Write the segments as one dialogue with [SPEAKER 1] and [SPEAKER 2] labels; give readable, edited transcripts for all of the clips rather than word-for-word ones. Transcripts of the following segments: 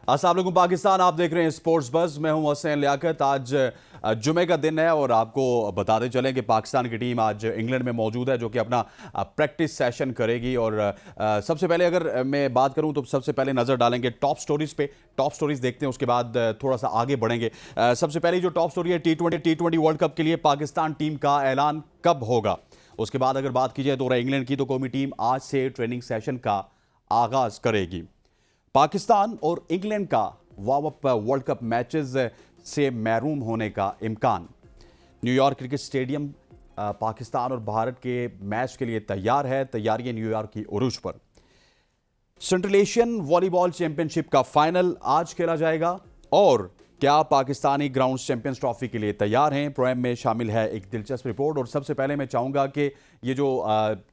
[SPEAKER 1] अस्सलाम वालेकुम पाकिस्तान, आप देख रहे हैं स्पोर्ट्स बज़। मैं हूं हसैन लियाकत। आज जुमे का दिन है और आपको बताते चलें कि पाकिस्तान की टीम आज इंग्लैंड में मौजूद है, जो कि अपना प्रैक्टिस सेशन करेगी। और सबसे पहले अगर मैं बात करूं तो सबसे पहले नज़र डालेंगे टॉप स्टोरीज पे। टॉप स्टोरीज देखते हैं, उसके बाद थोड़ा सा आगे बढ़ेंगे। सबसे पहले जो टॉप स्टोरी है, टी20 वर्ल्ड कप के लिए पाकिस्तान टीम का ऐलान कब होगा। उसके बाद अगर बात की जाए तो इंग्लैंड की तो कौमी टीम आज से ट्रेनिंग सेशन का आगाज करेगी। पाकिस्तान और इंग्लैंड का warm up world cup matches से महरूम होने का इम्कान। न्यूयॉर्क क्रिकेट स्टेडियम पाकिस्तान और भारत के मैच के लिए तैयार है। तैयारियां न्यूयॉर्क की उरूज पर। सेंट्रल एशियन वॉलीबॉल चैंपियनशिप का फाइनल आज खेला जाएगा। और क्या पाकिस्तानी ग्राउंड्स चैंपियंस ट्रॉफी के लिए तैयार हैं? प्रोएम में शामिल है एक दिलचस्प रिपोर्ट। और सबसे पहले मैं चाहूंगा कि ये जो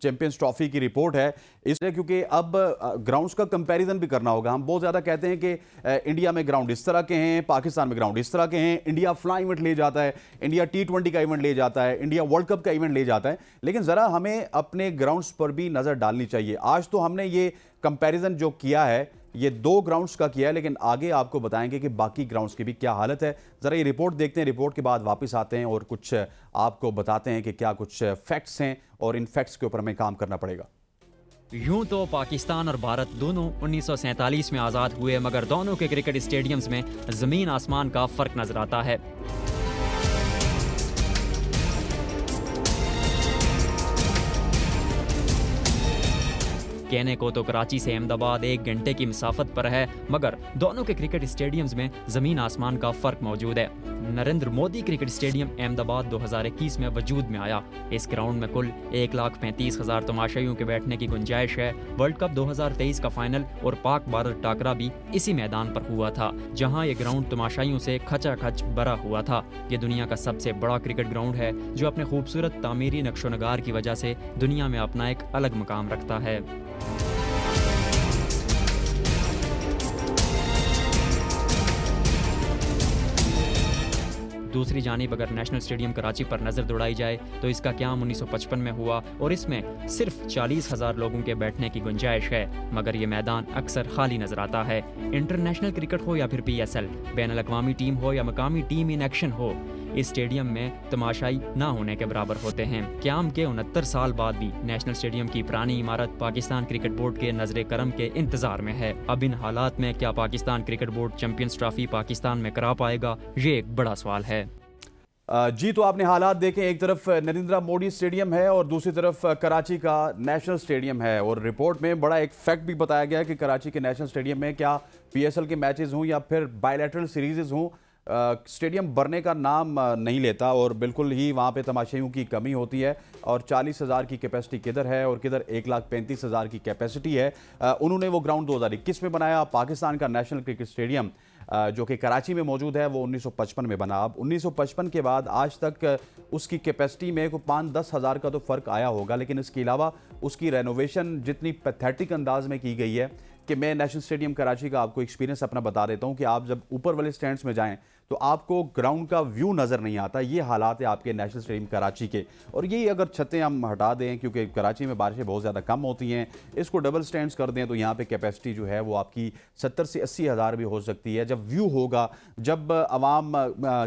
[SPEAKER 1] चैंपियंस ट्रॉफी की रिपोर्ट है, इसलिए क्योंकि अब ग्राउंड्स का कंपैरिजन भी करना होगा। हम बहुत ज़्यादा कहते हैं कि इंडिया में ग्राउंड इस तरह के हैं, पाकिस्तान में ग्राउंड इस तरह के हैं। इंडिया फ्लाई इवेंट ले जाता है, इंडिया टी20 का इवेंट ले जाता है, इंडिया वर्ल्ड कप का इवेंट ले जाता है, लेकिन ज़रा हमें अपने ग्राउंड्स पर भी नज़र डालनी चाहिए। आज तो हमने ये कंपैरिजन जो किया है, ये 2 ग्राउंड्स का किया है, लेकिन आगे आपको बताएंगे कि बाकी ग्राउंड्स की भी क्या हालत है। ज़रा ये रिपोर्ट देखते हैं, रिपोर्ट के बाद वापस आते हैं और कुछ आपको बताते हैं कि क्या कुछ फैक्ट्स हैं और इन फैक्ट्स के ऊपर हमें काम करना पड़ेगा।
[SPEAKER 2] यूं तो पाकिस्तान और भारत दोनों 1947 में आज़ाद हुए, मगर दोनों के क्रिकेट स्टेडियम्स में ज़मीन आसमान का फ़र्क नजर आता है। कहने को तो कराची से अहमदाबाद 1 घंटे की मुसाफत पर है, मगर दोनों के क्रिकेट स्टेडियम्स में ज़मीन आसमान का फ़र्क मौजूद है। नरेंद्र मोदी क्रिकेट स्टेडियम अहमदाबाद 2021 में वजूद में आया। इस ग्राउंड में कुल 1,35,000 तमाशाइयों के बैठने की गुंजाइश है। वर्ल्ड कप 2023 का फाइनल और पाक भारत टाकरा भी इसी मैदान पर हुआ था, जहां ये ग्राउंड तमाशाइयों से खचाखच भरा हुआ था। ये दुनिया का सबसे बड़ा क्रिकेट ग्राउंड है, जो अपने खूबसूरत तामीरी नक्शो नगार की वजह से दुनिया में अपना एक अलग मकाम रखता है। दूसरी जानिब अगर नेशनल स्टेडियम कराची पर नज़र दौड़ाई जाए तो इसका क़याम 1955 में हुआ और इसमें सिर्फ 40,000 लोगों के बैठने की गुंजाइश है, मगर ये मैदान अक्सर खाली नजर आता है। इंटरनेशनल क्रिकेट हो या फिर PSL, बैनुल अक़वामी टीम हो या मकामी टीम इन एक्शन हो, इस स्टेडियम में तमाशाई ना होने के बराबर होते हैं। क़याम के 69 साल बाद भी नेशनल स्टेडियम की पुरानी इमारत पाकिस्तान क्रिकेट बोर्ड के नजर करम के इंतजार में है। अब इन हालात में क्या Pakistan cricket board champions trophy Pakistan में करा पाएगा, ये एक बड़ा सवाल है।
[SPEAKER 1] जी, तो आपने हालात देखें, एक तरफ नरेंद्र मोदी स्टेडियम है और दूसरी तरफ कराची का नेशनल स्टेडियम है। और रिपोर्ट में बड़ा एक फैक्ट भी बताया गया कि कराची के नेशनल स्टेडियम में क्या PSL के मैचेस हों या फिर बायलैटरल सीरीज़ हों, स्टेडियम भरने का नाम नहीं लेता और बिल्कुल ही वहाँ पे तमाशाइयों की कमी होती है। और 40,000 की कैपेसिटी किधर है और किधर 1,35,000 की कैपेसिटी है। उन्होंने वो ग्राउंड 2021 में बनाया। पाकिस्तान का नेशनल क्रिकेट स्टेडियम जो कि कराची में मौजूद है, वो 1955 में बना। अब 1955 के बाद आज तक उसकी कैपेसिटी में को 5-10 हज़ार का तो फ़र्क आया होगा, लेकिन इसके अलावा उसकी रेनोवेशन जितनी पैथेटिक अंदाज में की गई है कि मैं नेशनल स्टेडियम कराची का आपको एक्सपीरियंस अपना बता देता हूं कि आप जब ऊपर वाले स्टैंड्स में जाएं तो आपको ग्राउंड का व्यू नज़र नहीं आता। ये हालात है आपके नेशनल स्टेडियम कराची के। और यही अगर छतें हम हटा दें, क्योंकि कराची में बारिशें बहुत ज़्यादा कम होती हैं, इसको डबल स्टैंड्स कर दें तो यहाँ पे कैपेसिटी जो है वो आपकी 70 से 80 हज़ार भी हो सकती है। जब व्यू होगा, जब आवाम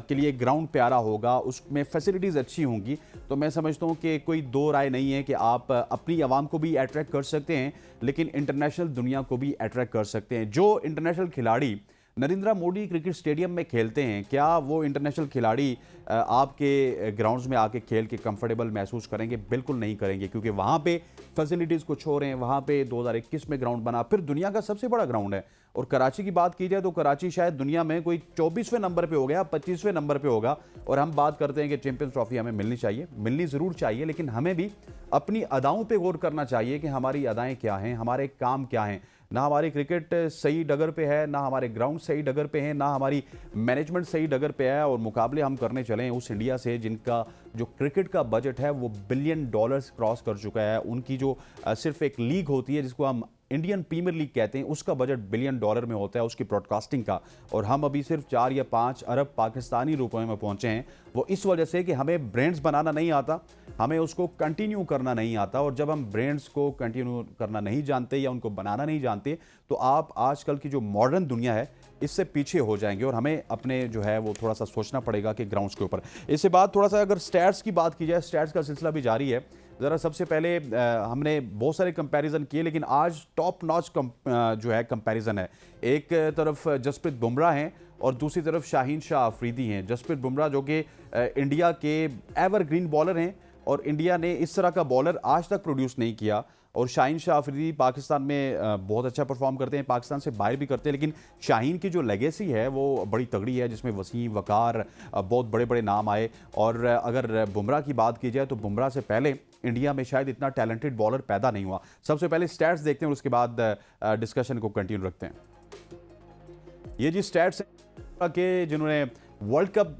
[SPEAKER 1] के लिए ग्राउंड प्यारा होगा, उसमें फैसिलिटीज़ अच्छी होंगी, तो मैं समझता हूँ कि कोई दो राय नहीं है कि आप अपनी आवाम को भी अट्रैक्ट कर सकते हैं, लेकिन इंटरनेशनल दुनिया को भी अट्रैक्ट कर सकते हैं। जो इंटरनेशनल खिलाड़ी नरेंद्र मोदी क्रिकेट स्टेडियम में खेलते हैं, क्या वो इंटरनेशनल खिलाड़ी आपके ग्राउंड्स में आके खेल के कंफर्टेबल महसूस करेंगे? बिल्कुल नहीं करेंगे, क्योंकि वहाँ पे फैसिलिटीज़ कुछ हो रहे हैं। वहाँ पे 2021 में ग्राउंड बना, फिर दुनिया का सबसे बड़ा ग्राउंड है। और कराची की बात की जाए तो कराची शायद दुनिया में कोई 24वें नंबर पे हो गया, 25वें नंबर पे होगा। और हम बात करते हैं कि चैंपियंस ट्रॉफी हमें मिलनी चाहिए, मिलनी ज़रूर चाहिए, लेकिन हमें भी अपनी अदाओं पे गौर करना चाहिए कि हमारी अदाएँ क्या हैं, हमारे काम क्या हैं। ना हमारी क्रिकेट सही डगर पे है, ना हमारे ग्राउंड सही डगर पे है, ना हमारी मैनेजमेंट सही डगर पे है। और मुकाबले हम करने चले उस इंडिया से जिनका जो क्रिकेट का बजट है वो $1 बिलियन क्रॉस कर चुका है। उनकी जो सिर्फ एक लीग होती है जिसको हम इंडियन प्रीमियर लीग कहते हैं उसका बजट बिलियन डॉलर में होता है उसकी ब्रॉडकास्टिंग का, और हम अभी सिर्फ 4 या 5 अरब पाकिस्तानी रुपए में पहुंचे हैं। वो इस वजह से कि हमें ब्रांड्स बनाना नहीं आता, हमें उसको कंटिन्यू करना नहीं आता, और जब हम ब्रांड्स को कंटिन्यू करना नहीं जानते या उनको बनाना नहीं जानते तो आप आजकल की जो मॉडर्न दुनिया है इससे पीछे हो जाएंगे, और हमें अपने जो है वो थोड़ा सा सोचना पड़ेगा कि ग्राउंड्स के ऊपर। इसके बाद थोड़ा सा अगर स्टैट्स की बात की जाए, स्टैट्स का सिलसिला भी जारी है। ज़रा सबसे पहले हमने बहुत सारे कंपैरिजन किए, लेकिन आज टॉप नॉच जो है कंपैरिजन है। एक तरफ जसप्रीत बुमराह हैं और दूसरी तरफ शाहीन शाह अफरीदी हैं। जसप्रीत बुमराह जो कि इंडिया के एवरग्रीन बॉलर हैं, और इंडिया ने इस तरह का बॉलर आज तक प्रोड्यूस नहीं किया, और शाहीन शाह अफरीदी पाकिस्तान में बहुत अच्छा परफॉर्म करते हैं, पाकिस्तान से बाहर भी करते हैं, लेकिन शाहीन की जो लेगेसी है वो बड़ी तगड़ी है, जिसमें वसीम, वकार, बहुत बड़े बड़े नाम आए। और अगर बुमराह की बात की जाए तो बुमराह से पहले इंडिया में शायद इतना टैलेंटेड बॉलर पैदा नहीं हुआ। सबसे पहले स्टैट्स देखते हैं और उसके बाद डिस्कशन को कंटिन्यू रखते हैं। ये जी स्टैट्स हैं कि जिन्होंने world cup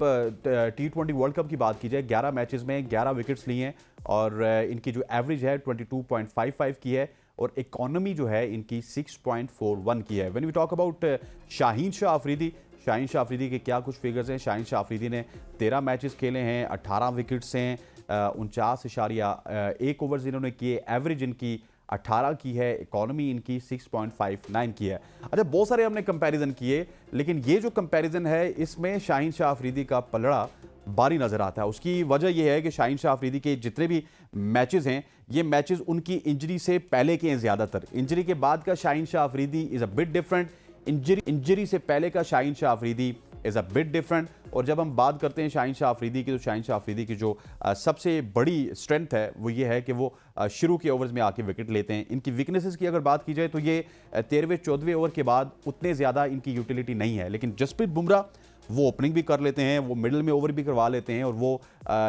[SPEAKER 1] T20 world cup की बात की जाए, 11 मैचेस में 11 विकेट्स लिए हैं, और इनकी जो एवरेज है 22.55 की है, और इकोनॉमी जो है इनकी 6.41 की है। When we talk about Shaheen Shah Afridi, Shaheen Shah Afridi के क्या कुछ फिगर्स हैं। शाहीन शाह अफरीदी ने 13 मैचेस खेले हैं, 18 विकेट्स हैं, 49.1 ओवर्स इन्होंने किए, एवरेज इनकी 18 की है, इकोनॉमी इनकी 6.59 की है। अच्छा, बहुत सारे हमने कंपैरिजन किए, लेकिन ये जो कंपैरिजन है इसमें शाहीन शाह अफरीदी का पलड़ा भारी नजर आता है। उसकी वजह यह है कि शाहीन शाह अफरीदी के जितने भी मैचेस हैं, ये मैचेस उनकी इंजरी से पहले के हैं ज़्यादातर। इंजरी के बाद का Shaheen Shah Afridi is a bit different, injury से पहले का Shaheen Shah Afridi is a bit different. और जब हम बात करते हैं शाहीन शाह अफरीदी की, तो शाहीन शाह अफरीदी की जो सबसे बड़ी स्ट्रेंथ है वो ये है कि वो शुरू के ओवर्स में आके विकेट लेते हैं। इनकी वीकनेसेस की अगर बात की जाए तो ये 13वें-14वें ओवर के बाद उतने ज़्यादा इनकी यूटिलिटी नहीं है, लेकिन जसप्रीत बुमराह वो ओपनिंग भी कर लेते हैं, वो मिडिल में ओवर भी करवा लेते हैं, और वो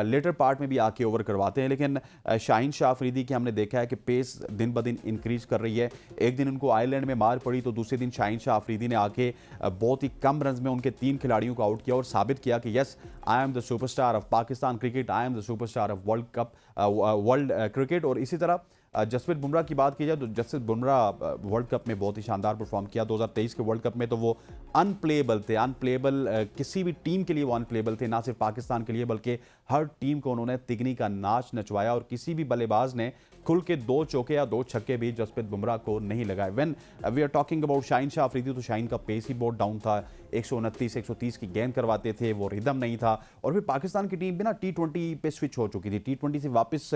[SPEAKER 1] लेटर पार्ट में भी आके ओवर करवाते हैं। लेकिन शाहीन शाह अफरीदी की हमने देखा है कि पेस दिन ब दिन इंक्रीज कर रही है। एक दिन उनको आयरलैंड में मार पड़ी, तो दूसरे दिन शाहीन शाह अफरीदी ने आके बहुत ही कम रन में उनके 3 खिलाड़ियों को आउट किया और साबित किया कि yes, I am the superstar of Pakistan cricket, I am the superstar of world cricket. और इसी तरह जसप्रीत बुमराह की बात की जाए तो जसप्रीत बुमराह वर्ल्ड कप में बहुत ही शानदार परफॉर्म किया। 2023 के वर्ल्ड कप में तो वो अनप्लेबल थे, अनप्लेबल किसी भी टीम के लिए वो अनप्लेबल थे, ना सिर्फ पाकिस्तान के लिए बल्कि हर टीम को उन्होंने तिगनी का नाच नचवाया, और किसी भी बल्लेबाज ने खुल के 2 चौके या 2 छक्के भी जसप्रीत बुमराह को नहीं लगाए। When we are talking about Shaheen Shah Afridi, तो शाहीन का पेस ही बहुत डाउन था, 129-130 की गेंद करवाते थे, वो रिदम नहीं था। और फिर पाकिस्तान की टीम भी ना T20 पे स्विच हो चुकी थी, T20 से वापस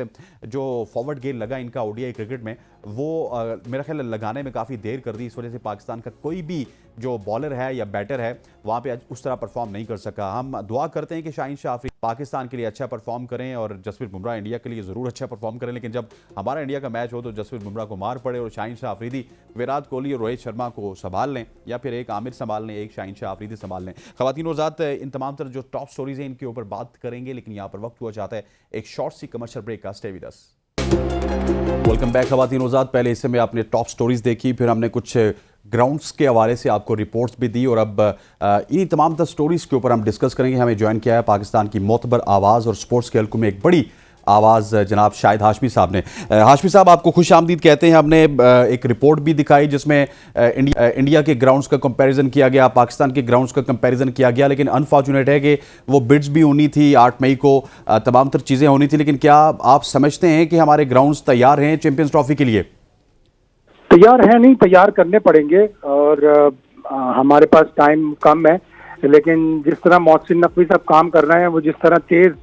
[SPEAKER 1] जो फॉरवर्ड गेंद लगा इनका ओडीआई क्रिकेट में, वो मेरा ख्याल लगाने में काफ़ी देर कर दी। इस वजह से पाकिस्तान का कोई भी जो बॉलर है या बैटर है वहाँ पे उस तरह परफॉर्म नहीं कर सका। हम दुआ करते हैं कि शाहीन शाह अफरीदी पाकिस्तान के लिए अच्छा परफॉर्म करें और जसप्रीत बुमराह इंडिया के लिए ज़रूर अच्छा परफॉर्म करें, लेकिन जब हमारा इंडिया का मैच हो तो जसप्रीत बुमराह को मार पड़े और शाहीन शाह अफरीदी विराट कोहली और रोहित शर्मा को संभाल लें, या फिर एक आमिर संभाल लें, एक शाहीन शाह अफरीदी संभाल लें। ख़वातीन और हज़रात, इन तमाम तरह जो टॉप स्टोरीज़ हैं इनके ऊपर बात करेंगे, लेकिन यहाँ पर वक्त हुआ चाहता है एक शॉर्ट सी कमर्शियल ब्रेक का। Stay with us. Welcome back ख़वातीन और हज़रात। पहले हिस्से में आपने टॉप स्टोरीज़ देखी, फिर हमने कुछ ग्राउंड्स के हवाले से आपको रिपोर्ट्स भी दी, और अब इन्हीं तमाम तरह स्टोरीज़ के ऊपर हम डिस्कस करेंगे। हमें ज्वाइन किया है पाकिस्तान की मोतबर आवाज़ और स्पोर्ट्स के हल्कों में एक बड़ी आवाज़ जनाब शाहिद हाशमी साहब ने। हाशमी साहब, आपको खुश आमदीद कहते हैं। हमने एक रिपोर्ट भी दिखाई जिसमें इंडिया के ग्राउंड्स का कंपैरिजन किया गया, पाकिस्तान के ग्राउंड्स का कंपैरिजन किया गया, लेकिन अनफॉर्चुनेट है कि वो बिड्स भी होनी थी 8 मई को, तमाम तर चीज़ें होनी थी। लेकिन क्या आप समझते हैं कि हमारे ग्राउंड्स तैयार हैं चैंपियंस ट्रॉफी के लिए?
[SPEAKER 3] तैयार है नहीं, तैयार करने पड़ेंगे, और हमारे पास टाइम कम है, लेकिन जिस तरह मोहसिन नकवी साहब काम कर रहे हैं, वो जिस तरह तेज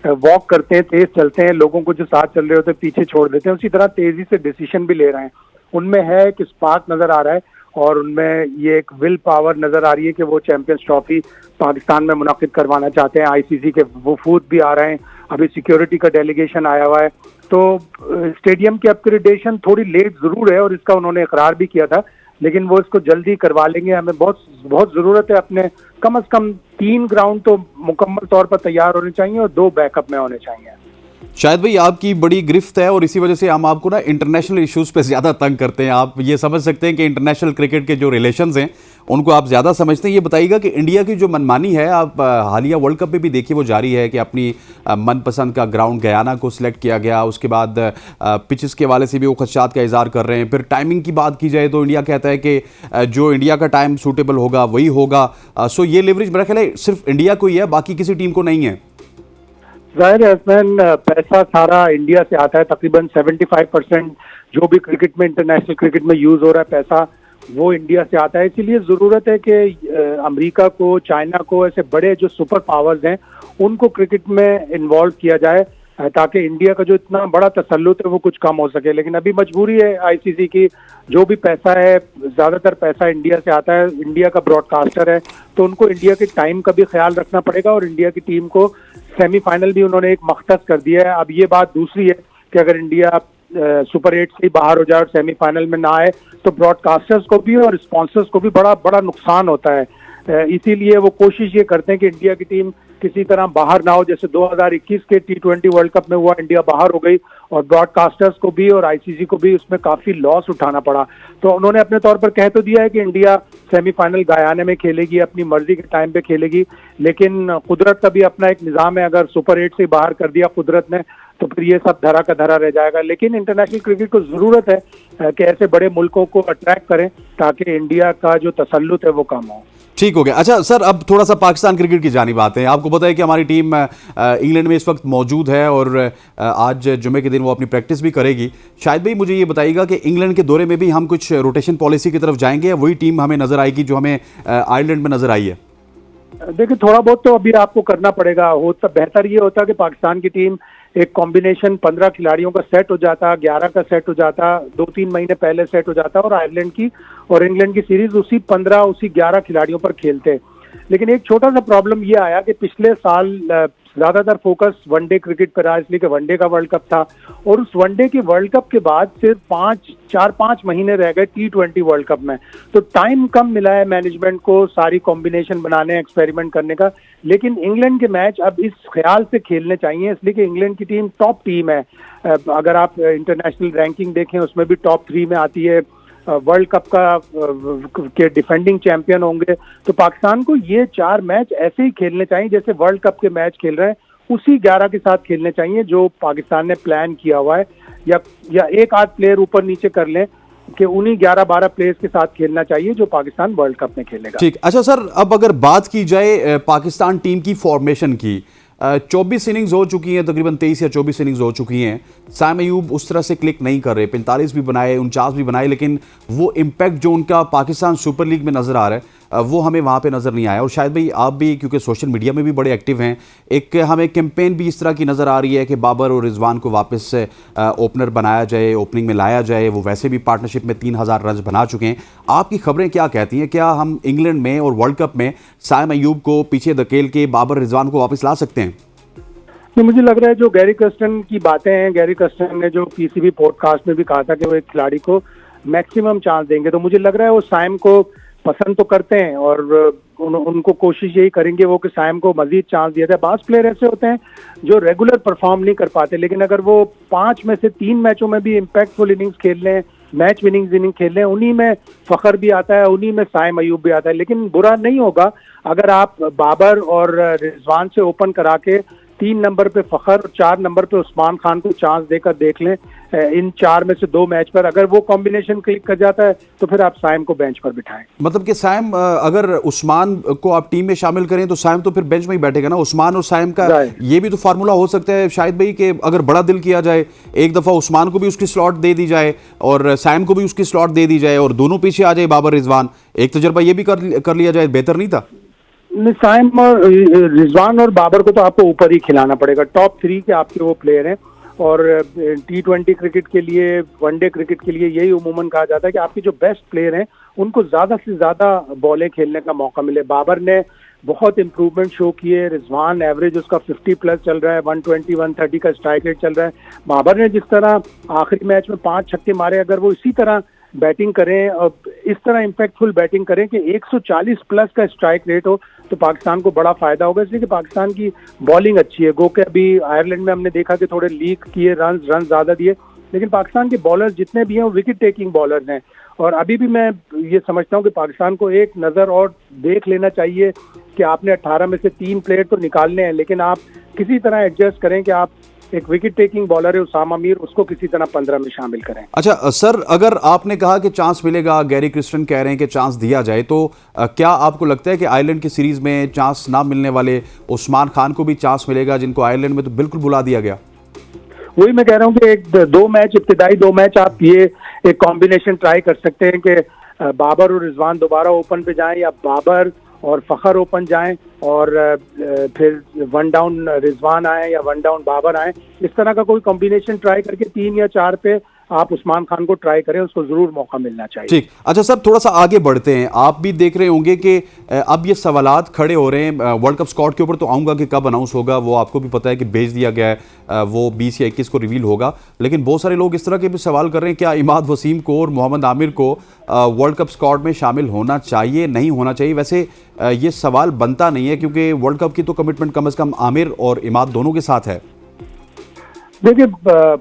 [SPEAKER 3] वॉक करते हैं, तेज चलते हैं, लोगों को जो साथ चल रहे होते हैं पीछे छोड़ देते हैं, उसी तरह तेजी से डिसीजन भी ले रहे हैं। उनमें है कि स्पार्क नजर आ रहा है, और उनमें ये एक विल पावर नजर आ रही है कि वो चैंपियंस ट्रॉफी पाकिस्तान में मुनाकिद करवाना चाहते हैं। आईसीसी के वफूद भी आ रहे हैं, अभी सिक्योरिटी का डेलीगेशन आया हुआ है, तो स्टेडियम की अपग्रेडेशन थोड़ी लेट जरूर है, और इसका उन्होंने इकरार भी किया था, लेकिन वो इसको जल्दी करवा लेंगे। हमें बहुत जरूरत है, अपने कम से कम 3 ग्राउंड तो मुकम्मल तौर पर तैयार होने चाहिए और 2 बैकअप में होने चाहिए।
[SPEAKER 1] शायद भाई आपकी बड़ी गिरफ्त है, और इसी वजह से हम आपको ना इंटरनेशनल इश्यूज पे ज़्यादा तंग करते हैं। आप ये समझ सकते हैं कि इंटरनेशनल क्रिकेट के जो रिलेशंस हैं उनको आप ज़्यादा समझते हैं। ये बताइएगा कि इंडिया की जो मनमानी है, आप हालिया वर्ल्ड कप में भी देखिए वो जारी है कि अपनी मनपसंद का ग्राउंड गयाना को सिलेक्ट किया गया, उसके बाद पिचेस के वाले से भी वो खदशात का इजहार कर रहे हैं। फिर टाइमिंग की बात की जाए तो इंडिया कहता है कि जो इंडिया का टाइम सूटेबल होगा वही होगा। सो ये लेवरेज मेरा ख्याल है सिर्फ इंडिया को ही है, बाकी किसी टीम को नहीं है।
[SPEAKER 3] जाहिर है इसमें पैसा सारा इंडिया से आता है, तकरीबन 75% जो भी क्रिकेट में, इंटरनेशनल क्रिकेट में यूज हो रहा है पैसा, वो इंडिया से आता है। इसीलिए जरूरत है कि अमेरिका को, चाइना को, ऐसे बड़े जो सुपर पावर्स हैं उनको क्रिकेट में इन्वॉल्व किया जाए, ताकि इंडिया का जो इतना बड़ा तसल्लुत है वो कुछ कम हो सके। लेकिन अभी मजबूरी है आईसीसी की, जो भी पैसा है ज्यादातर पैसा इंडिया से आता है, इंडिया का ब्रॉडकास्टर है, तो उनको इंडिया के टाइम का भी ख्याल रखना पड़ेगा। और इंडिया की टीम को सेमीफाइनल भी उन्होंने एक मख्तस कर दिया है। अब ये बात दूसरी है कि अगर इंडिया सुपर 8 से बाहर हो जाए और सेमीफाइनल में ना आए तो ब्रॉडकास्टर्स को भी और स्पॉन्सर्स को भी बड़ा बड़ा नुकसान होता है। इसीलिए वो कोशिश ये करते हैं कि इंडिया की टीम किसी तरह बाहर ना हो। जैसे 2021 के T20 वर्ल्ड कप में हुआ, इंडिया बाहर हो गई और ब्रॉडकास्टर्स को भी और आईसीसी को भी उसमें काफी लॉस उठाना पड़ा। तो उन्होंने अपने तौर पर कह तो दिया है कि इंडिया सेमीफाइनल गयाना में खेलेगी, अपनी मर्जी के टाइम पे खेलेगी, लेकिन कुदरत का भी अपना एक निजाम है। अगर सुपर 8 से बाहर कर दिया कुदरत ने तो फिर ये सब धरा का धरा रह जाएगा। लेकिन इंटरनेशनल क्रिकेट को जरूरत है कि ऐसे बड़े मुल्कों को अट्रैक्ट करें ताकि इंडिया का जो तसल्लुत है वो कम हो।
[SPEAKER 1] ठीक हो गया। अच्छा सर, अब थोड़ा सा पाकिस्तान क्रिकेट की जानिब आते हैं। आपको पता है कि हमारी टीम इंग्लैंड में इस वक्त मौजूद है और आज जुमे के दिन वो अपनी प्रैक्टिस भी करेगी। शायद भाई मुझे ये बताइएगा कि इंग्लैंड के दौरे में भी हम कुछ रोटेशन पॉलिसी की तरफ जाएंगे या वही टीम हमें नजर आएगी जो हमें आयरलैंड में नजर आई है?
[SPEAKER 3] देखिए, थोड़ा बहुत तो अभी आपको करना पड़ेगा। होता बेहतर ये होता कि पाकिस्तान की टीम एक कॉम्बिनेशन 15 खिलाड़ियों का सेट हो जाता, 11 का सेट हो जाता, 2-3 महीने पहले सेट हो जाता और आयरलैंड की और इंग्लैंड की सीरीज उसी 11 खिलाड़ियों पर खेलते। लेकिन एक छोटा सा प्रॉब्लम ये आया कि पिछले साल ज्यादातर फोकस वनडे क्रिकेट पर रहा, इसलिए कि वनडे का वर्ल्ड कप था और उस वनडे के वर्ल्ड कप के बाद सिर्फ 4-5 महीने रह गए T20 वर्ल्ड कप में। तो टाइम कम मिला है मैनेजमेंट को सारी कॉम्बिनेशन बनाने, एक्सपेरिमेंट करने का। लेकिन इंग्लैंड के मैच अब इस ख्याल से खेलने चाहिए, इसलिए कि इंग्लैंड की टीम टॉप टीम है। अगर आप इंटरनेशनल रैंकिंग देखें उसमें भी टॉप 3 में आती है, वर्ल्ड कप का के डिफेंडिंग चैंपियन होंगे। तो पाकिस्तान को ये 4 मैच ऐसे ही खेलने चाहिए जैसे वर्ल्ड कप के मैच खेल रहे हैं, उसी 11 के साथ खेलने चाहिए जो पाकिस्तान ने प्लान किया हुआ है। या एक आध प्लेयर ऊपर नीचे कर लें कि उन्हीं 11-12 प्लेयर्स के साथ खेलना चाहिए जो पाकिस्तान वर्ल्ड कप में खेलेगा।
[SPEAKER 1] ठीक। अच्छा सर, अब अगर बात की जाए पाकिस्तान टीम की फॉर्मेशन की, 24 इनिंग्स हो चुकी हैं, तकरीबन 23 या 24 इनिंग्स हो चुकी हैं। साइम अयूब उस तरह से क्लिक नहीं कर रहे, 45 भी बनाए, 49 भी बनाए, लेकिन वो इम्पैक्ट जो उनका पाकिस्तान सुपर लीग में नज़र आ रहा है वो हमें वहाँ पे नज़र नहीं आया। और शायद भाई आप भी, क्योंकि सोशल मीडिया में भी बड़े एक्टिव हैं, एक हमें कैंपेन भी इस तरह की नज़र आ रही है कि बाबर और रिजवान को वापस से ओपनर बनाया जाए, ओपनिंग में लाया जाए। वो वैसे भी पार्टनरशिप में 3000 रन बना चुके हैं। आपकी खबरें क्या कहती हैं? क्या हम इंग्लैंड में और वर्ल्ड कप में साइम अयूब को पीछे धकेल के बाबर रिजवान को वापस ला सकते हैं?
[SPEAKER 3] तो मुझे लग रहा है जो गैरी कर्स्टन की बातें हैं, गैरी कर्स्टन ने जो पीसीबी पॉडकास्ट में भी कहा था कि वो एक खिलाड़ी को मैक्सिमम चांस देंगे, तो मुझे लग रहा है वो साइम को पसंद तो करते हैं और उनको कोशिश यही करेंगे वो कि साइम को मजीद चांस दिया जाए। बास प्लेयर ऐसे होते हैं जो रेगुलर परफॉर्म नहीं कर पाते, लेकिन अगर वो 5 में से 3 मैचों में भी इम्पैक्टफुल इनिंग्स खेल लें, मैच विनिंग इनिंग खेल लें, उन्हीं में फखर भी आता है, उन्हीं में साइम अयूब भी आता है। लेकिन बुरा नहीं होगा अगर आप बाबर और रिजवान से ओपन करा के 3 नंबर पे फखर और 4 नंबर पे उस्मान खान को चांस देकर देख लें। इन 4 में से 2 मैच पर अगर वो कॉम्बिनेशन क्लिक कर जाता है तो फिर आप साइम को बेंच पर बिठाएं।
[SPEAKER 1] मतलब कि साइम, अगर उस्मान को आप टीम में शामिल करें तो साइम तो फिर बेंच में ही बैठेगा ना। उस्मान और साइम का ये भी तो फार्मूला हो सकता है शायद भाई कि अगर बड़ा दिल किया जाए, एक दफा उस्मान को भी उसकी स्लॉट दे दी जाए और साइम को भी उसकी स्लॉट दे दी जाए और दोनों पीछे आ जाए बाबर रिजवान। एक तजर्बा ये भी कर लिया जाए, बेहतर नहीं था?
[SPEAKER 3] साइम और रिजवान और बाबर को तो आपको ऊपर ही खिलाना पड़ेगा। टॉप 3 के आपके वो प्लेयर हैं और T20 क्रिकेट के लिए, वनडे क्रिकेट के लिए यही उमूमन कहा जाता है कि आपके जो बेस्ट प्लेयर हैं उनको ज्यादा से ज्यादा बॉलें खेलने का मौका मिले। बाबर ने बहुत इंप्रूवमेंट शो किए, रिजवान एवरेज उसका 50 प्लस चल रहा है, 120-130 का स्ट्राइक रेट चल रहा है। बाबर ने जिस तरह आखिरी मैच में 5 छक्के मारे, अगर वो इसी तरह बैटिंग करें और इस तरह इम्पैक्टफुल बैटिंग करें कि 140 प्लस का स्ट्राइक रेट हो तो पाकिस्तान को बड़ा फायदा होगा। इसलिए कि पाकिस्तान की बॉलिंग अच्छी है। गो के अभी आयरलैंड में हमने देखा कि थोड़े लीक किए, रन ज्यादा दिए, लेकिन पाकिस्तान के बॉलर्स जितने भी हैं वो विकेट टेकिंग बॉलर्स हैं और अभी भी मैं ये समझता हूँ कि पाकिस्तान को एक नज़र और देख लेना चाहिए कि आपने 18 में से 3 प्लेयर तो निकालने हैं, लेकिन आप किसी तरह एडजस्ट करें कि आप एक विकेट टेकिंग बॉलर है उसामा मीर, उसको किसी तरह 15 में शामिल करें।
[SPEAKER 1] अच्छा सर, अगर आपने कहा कि चांस मिलेगा, गैरी क्रिस्टन कह रहे हैं कि चांस दिया जाए, तो क्या आपको लगता है कि आयरलैंड की सीरीज में चांस ना मिलने वाले उस्मान खान को भी चांस मिलेगा, जिनको आयरलैंड में तो बिल्कुल बुला दिया गया?
[SPEAKER 3] वही मैं कह रहा हूँ कि एक 2 मैच, इब्तिदाई 2 मैच आप ये एक कॉम्बिनेशन ट्राई कर सकते हैं कि बाबर और रिजवान दोबारा ओपन पे जाएं, या बाबर और फखर ओपन जाएं और फिर 1 डाउन रिजवान आए या 1 डाउन बाबर आए। इस तरह का कोई कॉम्बिनेशन ट्राई करके 3 या 4 पे आप उस्मान खान को ट्राई करें, उसको जरूर मौका मिलना चाहिए।
[SPEAKER 1] ठीक। अच्छा सर, थोड़ा सा आगे बढ़ते हैं। आप भी देख रहे होंगे कि अब ये सवालात खड़े हो रहे हैं। वर्ल्ड कप स्क्वाड के ऊपर तो आऊँगा कि कब अनाउंस होगा, वो आपको भी पता है कि भेज दिया गया है, वो 20 या 21 को रिवील होगा। लेकिन बहुत सारे लोग इस तरह के भी सवाल कर रहे हैं, क्या इमाद वसीम को और मोहम्मद आमिर को वर्ल्ड कप स्क्वाड में शामिल होना चाहिए, नहीं होना चाहिए? वैसे ये सवाल बनता नहीं है, क्योंकि वर्ल्ड कप की तो कमिटमेंट कम से कम आमिर और इमाद दोनों के साथ है।
[SPEAKER 3] देखिए,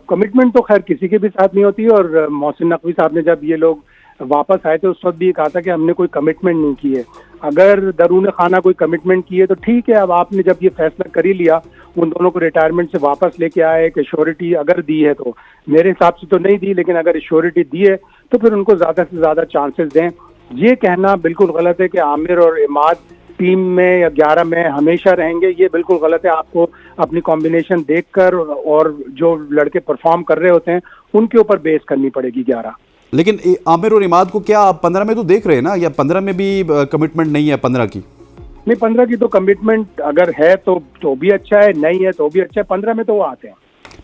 [SPEAKER 3] कमिटमेंट तो खैर किसी के भी साथ नहीं होती, और मोहसिन नकवी साहब ने जब ये लोग वापस आए थे उस वक्त भी ये कहा था कि हमने कोई कमिटमेंट नहीं की है। अगर दरून खाना कोई कमिटमेंट की है तो ठीक है, अब आपने जब ये फैसला कर ही लिया, उन दोनों को रिटायरमेंट से वापस लेके आए, कि श्योरिटी अगर दी है, तो मेरे हिसाब से तो नहीं दी, लेकिन अगर श्योरिटी दी है तो फिर उनको ज़्यादा से ज़्यादा चांसेस दें। ये कहना बिल्कुल गलत है कि आमिर और इमाद टीम में या 11 में हमेशा रहेंगे, ये बिल्कुल गलत है। आपको अपनी कॉम्बिनेशन देखकर और जो लड़के परफॉर्म कर रहे होते हैं उनके ऊपर बेस करनी पड़ेगी 11।
[SPEAKER 1] लेकिन आमिर और इमाद को क्या आप 15 में तो देख रहे हैं ना, या 15 में भी कमिटमेंट नहीं है 15 की?
[SPEAKER 3] नहीं, 15 की तो कमिटमेंट अगर है तो भी अच्छा है, नहीं है तो भी अच्छा है, 15 में तो वो आते हैं।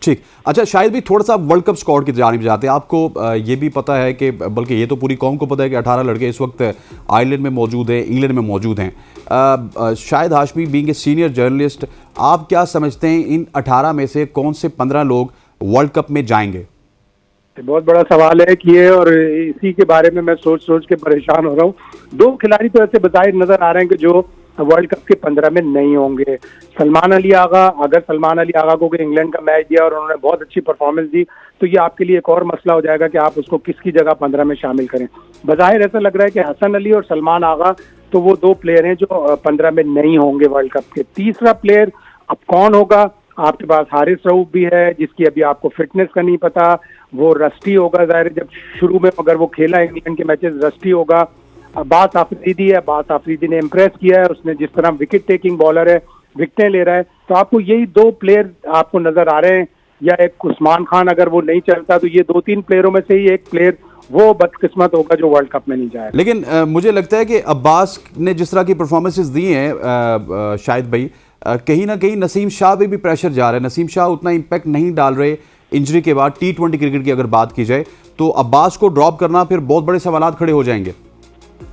[SPEAKER 1] ठीक। अच्छा, शायद भी थोड़ा सा वर्ल्ड कप स्क्वाड की जानिब जाते हैं। आपको ये भी पता है कि, बल्कि ये तो पूरी कौम को पता है कि 18 लड़के इस वक्त आयरलैंड में मौजूद हैं, इंग्लैंड में मौजूद हैं। Shahid Hashmi being a senior journalist, आप क्या समझते हैं इन 18 में से कौन से 15 लोग वर्ल्ड कप में जाएंगे?
[SPEAKER 3] बहुत बड़ा सवाल है कि ये, और इसी के बारे में मैं सोच सोच के परेशान हो रहा हूँ। 2 खिलाड़ी तो ऐसे बताए नजर आ रहे हैं कि जो वर्ल्ड कप के 15 में नहीं होंगे। सलमान अली आगा, अगर सलमान अली आगा को इंग्लैंड का मैच दिया और उन्होंने बहुत अच्छी परफॉर्मेंस दी, तो ये आपके लिए एक और मसला हो जाएगा कि आप उसको किसकी जगह 15 में शामिल करें। बज़ाहिर ऐसा लग रहा है कि हसन अली और सलमान आगा तो वो 2 प्लेयर हैं जो 15 में नहीं होंगे वर्ल्ड कप के। तीसरा प्लेयर अब कौन होगा? आपके पास हारिस रऊफ भी है, जिसकी अभी आपको फिटनेस का नहीं पता, वो रस्टी होगा। जाहिर जब शुरू में अगर वो खेला इंग्लैंड के मैचेस, रस्टी होगा। अब्बास आफरीदी है, अब्बास आफरीदी ने इम्प्रेस किया है, उसने जिस तरह विकेट टेकिंग बॉलर है, विकेटें ले रहा है। तो आपको यही 2 प्लेयर आपको नजर आ रहे हैं, या एक उस्मान खान अगर वो नहीं चलता तो ये 2-3 प्लेयरों में से ही एक प्लेयर वो बदकिस्मत होगा जो वर्ल्ड कप में नहीं जाए।
[SPEAKER 1] लेकिन मुझे लगता है कि अब्बास ने जिस तरह की परफॉर्मेंसेस दी हैं शाहिद भाई, कहीं ना कहीं नसीम शाह पे भी प्रेशर जा रहा है। नसीम शाह उतना इम्पैक्ट नहीं डाल रहे इंजरी के बाद। T20 क्रिकेट की अगर बात की जाए तो अब्बास को ड्रॉप करना फिर बहुत बड़े सवालात खड़े हो जाएंगे।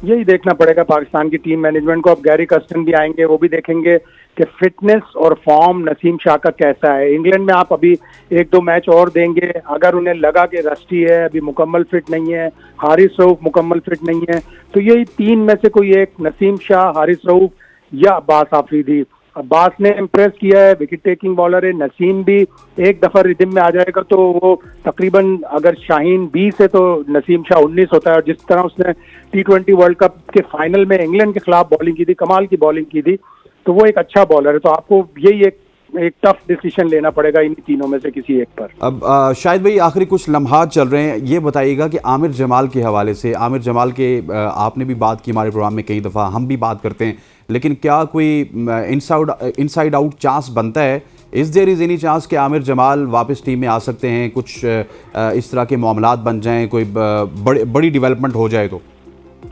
[SPEAKER 3] यही देखना पड़ेगा पाकिस्तान की टीम मैनेजमेंट को। अब गैरी कर्स्टन भी आएंगे, वो भी देखेंगे कि फिटनेस और फॉर्म नसीम शाह का कैसा है। इंग्लैंड में आप अभी 1-2 मैच और देंगे, अगर उन्हें लगा कि रस्टी है, अभी मुकम्मल फिट नहीं है, हारिस रऊफ मुकम्मल फिट नहीं है, तो यही 3 में से कोई एक, नसीम शाह, हारिस रऊफ या अब्बास आफरीदी। अब्बास ने इम्प्रेस किया है, विकेट टेकिंग बॉलर है। नसीम भी एक दफा रिदम में आ जाएगा तो वो तकरीबन, अगर शाहीन 20 है तो नसीम शाह 19 होता है। और जिस तरह उसने T20 वर्ल्ड कप के फाइनल में इंग्लैंड के खिलाफ बॉलिंग की थी, कमाल की बॉलिंग की थी, तो वो एक अच्छा बॉलर है। तो आपको यही एक टफ डिसीजन लेना पड़ेगा इन तीनों में से किसी एक पर।
[SPEAKER 1] अब शायद भाई आखिरी कुछ लम्हात चल रहे हैं, ये बताइएगा कि आमिर जमाल के हवाले से, आमिर जमाल के आपने भी बात की हमारे प्रोग्राम में कई दफ़ा, हम भी बात करते हैं, लेकिन क्या कोई इनसाइड आउट चांस बनता है? Is there is any chance कि आमिर जमाल वापस टीम में आ सकते हैं, कुछ इस तरह के मामलात बन जाएं, कोई बड़ी डेवलपमेंट हो जाए? तो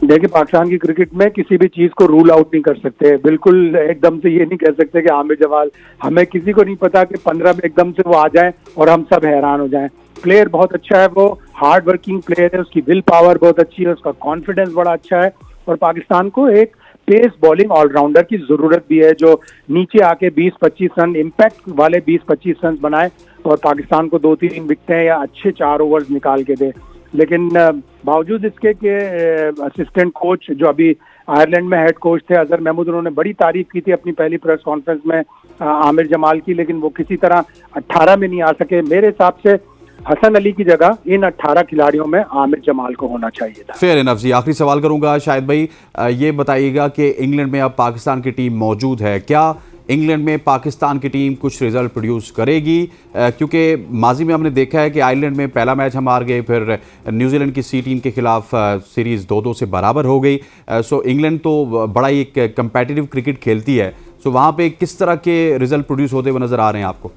[SPEAKER 3] देखिए, पाकिस्तान की क्रिकेट में किसी भी चीज को रूल आउट नहीं कर सकते। बिल्कुल एकदम से ये नहीं कह सकते कि आमिर जमाल, हमें किसी को नहीं पता कि 15 में एकदम से वो आ जाए और हम सब हैरान हो जाएं। प्लेयर बहुत अच्छा है, वो हार्ड वर्किंग प्लेयर है, उसकी विल पावर बहुत अच्छी है, उसका कॉन्फिडेंस बड़ा अच्छा है। और पाकिस्तान को एक पेस बॉलिंग ऑलराउंडर की जरूरत भी है, जो नीचे आके 20-25 रन, इम्पैक्ट वाले 20-25 रन बनाए और पाकिस्तान को 2-3 विकेटें या अच्छे 4 ओवर्स निकाल के दे। लेकिन बावजूद इसके के असिस्टेंट कोच जो अभी आयरलैंड में हेड कोच थे, अजहर महमूद, उन्होंने बड़ी तारीफ की थी अपनी पहली प्रेस कॉन्फ्रेंस में आमिर जमाल की, लेकिन वो किसी तरह 18 में नहीं आ सके। मेरे हिसाब से हसन अली की जगह इन 18 खिलाड़ियों में आमिर जमाल को होना चाहिए था।
[SPEAKER 1] फेयर इनफ जी। आखिरी सवाल करूंगा शायद भाई, ये बताइएगा कि इंग्लैंड में अब पाकिस्तान की टीम मौजूद है, क्या इंग्लैंड में पाकिस्तान की टीम कुछ रिजल्ट प्रोड्यूस करेगी? क्योंकि माजी में हमने देखा है कि आयरलैंड में पहला मैच हम हार गए, फिर न्यूजीलैंड की सी टीम के खिलाफ सीरीज़ 2-2 से बराबर हो गई। सो इंग्लैंड तो बड़ा ही एक कंपेटिटिव क्रिकेट खेलती है। सो वहाँ पे किस तरह के रिजल्ट प्रोड्यूस होते हुए नजर आ रहे हैं आपको?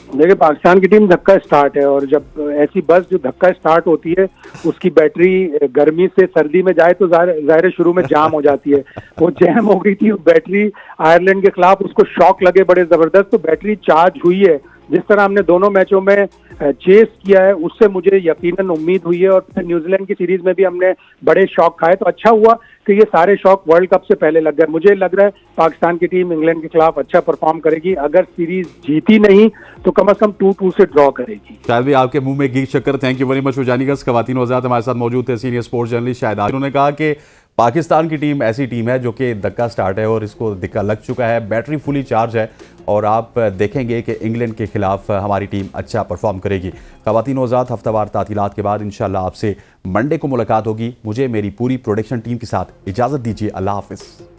[SPEAKER 3] देखिए, पाकिस्तान की टीम धक्का स्टार्ट है, और जब ऐसी बस जो धक्का स्टार्ट होती है उसकी बैटरी गर्मी से सर्दी में जाए तो जाहिर शुरू में जाम हो जाती है। वो जैम हो गई थी बैटरी आयरलैंड के खिलाफ, उसको शॉक लगे बड़े जबरदस्त, तो बैटरी चार्ज हुई है। जिस तरह हमने दोनों मैचों में चेस किया है उससे मुझे यकीनन उम्मीद हुई है, और फिर न्यूजीलैंड की सीरीज में भी हमने बड़े शॉक खाए, तो अच्छा हुआ कि ये सारे शॉक वर्ल्ड कप से पहले लग गए। मुझे लग रहा है पाकिस्तान की टीम इंग्लैंड के खिलाफ अच्छा परफॉर्म करेगी, अगर सीरीज जीती नहीं तो कम से कम 2-2 से ड्रॉ करेगी।
[SPEAKER 1] शायद भी आपके मुंह में घी शक्कर। Thank you very much for joining us. ख्वातीन वज़ारत हमारे साथ मौजूद थे senior sports journalist Shahid Asif. उन्होंने कहा कि पाकिस्तान की टीम ऐसी टीम है जो कि धक्का स्टार्ट है और इसको धक्का लग चुका है, बैटरी फुली चार्ज है, और आप देखेंगे कि इंग्लैंड के खिलाफ हमारी टीम अच्छा परफॉर्म करेगी। ख्वातीन वज़ारत हफ्तावार तातीलात के बाद इंशाल्लाह आपसे मंडे को मुलाकात होगी। मुझे मेरी पूरी प्रोडक्शन टीम के साथ इजाज़त दीजिए। अल्लाह हाफ़िज़।